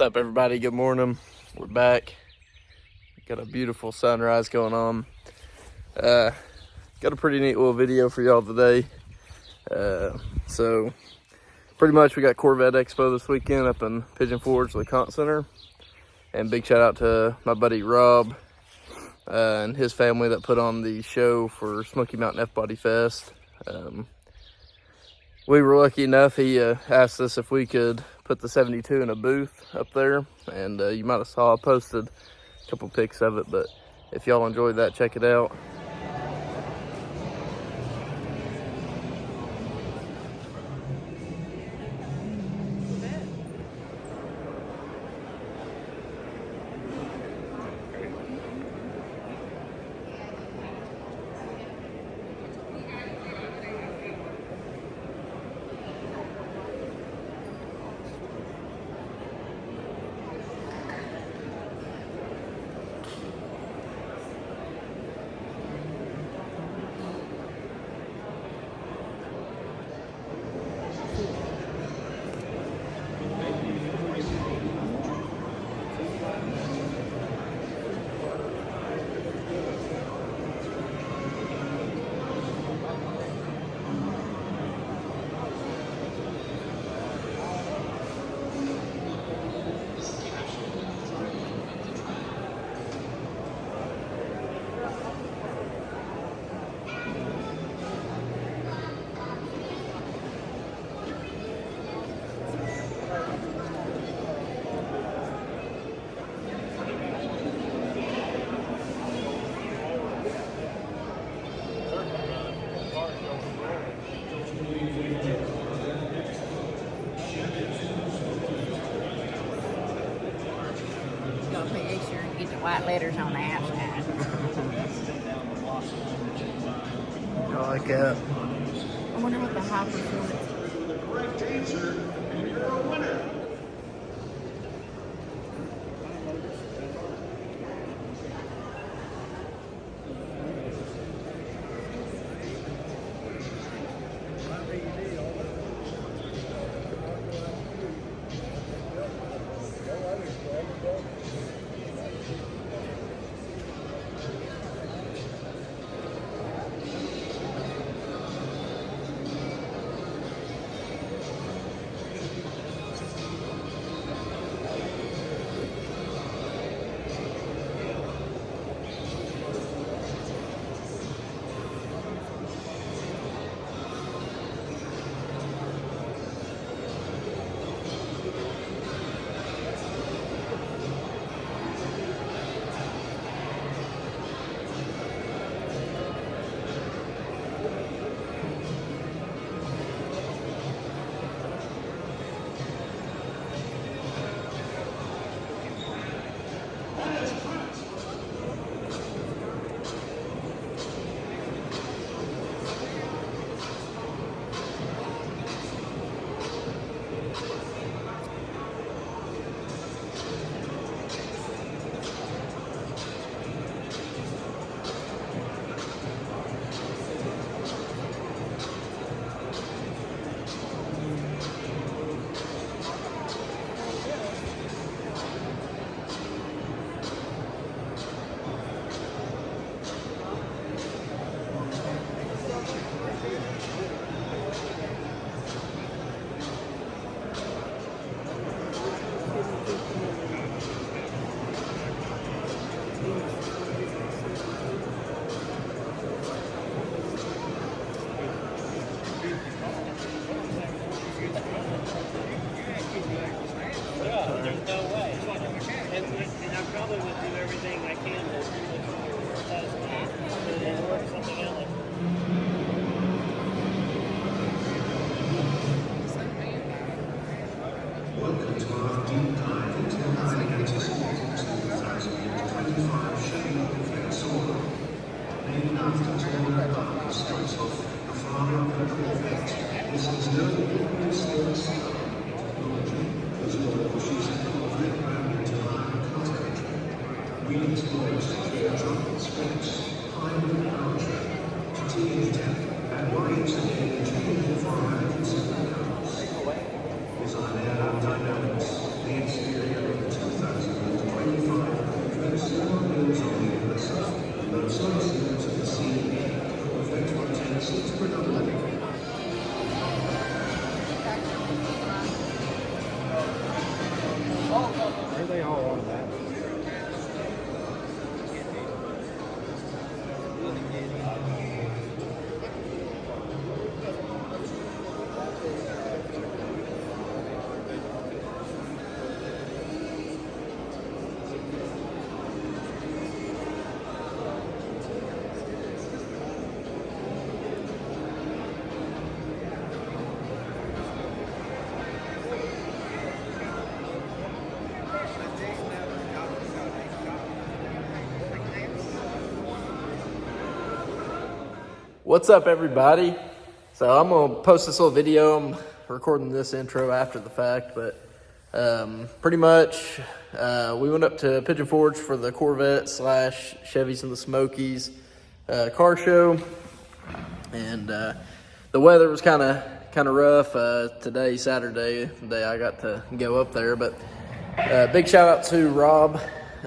up, everybody? Good morning. We're back. Got a beautiful sunrise going on. Got a pretty neat little video for y'all today. So pretty much we got Corvette expo this weekend up in Pigeon Forge, LeConte Center. And big shout out to my buddy Rob and his family that put on the show for Smoky Mountain Fbody Fest. We were lucky enough, he asked us if we could put the 72 in a booth up there, and you might have saw I posted a couple pics of it, but if y'all enjoyed that, check it out. Make sure you get the white letters on the outside. I like that. I wonder what the high performance. The correct answer, and you're a winner. Welcome to our deep dive into the highly anticipated 2025 Chevy Corvette. Named after Tony Parker, starts off the father of the Corvette. This is no ordinary sports technology, as well pushes the Corvette brand into higher country. We explore state truck specs, hybrid powertrain, strategic tech, and ways of getting change for American supercars. Design aerodynamics, the exterior What's up, everybody? So I'm gonna post this little video. I'm recording this intro after the fact, but pretty much we went up to Pigeon Forge for the Corvette / Chevys and the Smokies car show, and the weather was kind of rough. Today, Saturday, the day I got to go up there, but big shout out to Rob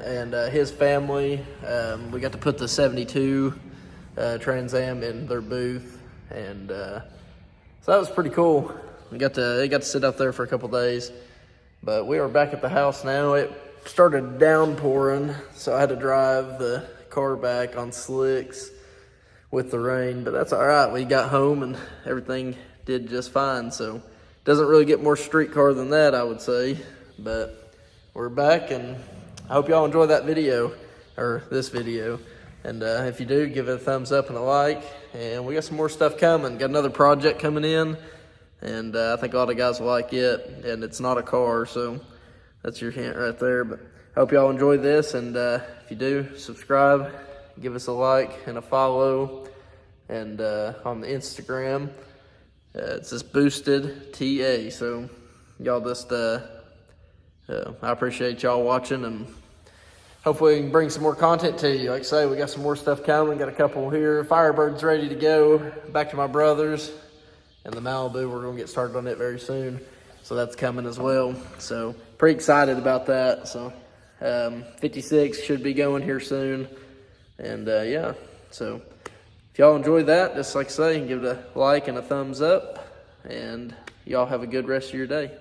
and his family. We got to put the 72 Trans Am in their booth, and so that was pretty cool. They got to sit out there for a couple days, but we are back at the house now. It started downpouring, so I had to drive the car back on slicks with the rain, but that's all right. We got home and everything did just fine, so it doesn't really get more street car than that, I would say. But we're back, and I hope y'all enjoy that video, or this video. And if you do, give it a thumbs up and a like. And we got some more stuff coming. Got another project coming in, and I think a lot of guys will like it. And it's not a car, so that's your hint right there. But I hope y'all enjoy this, and if you do, subscribe, give us a like and a follow. And on the Instagram, it's just boosted TA. So y'all just I appreciate y'all watching, and hopefully we can bring some more content to you. Like I say, we got some more stuff coming. Got a couple here. Firebird's ready to go. Back to my brother's. And the Malibu, we're going to get started on it very soon. So that's coming as well. So pretty excited about that. So 56 should be going here soon. And yeah, so if y'all enjoyed that, just like I say, give it a like and a thumbs up. And y'all have a good rest of your day.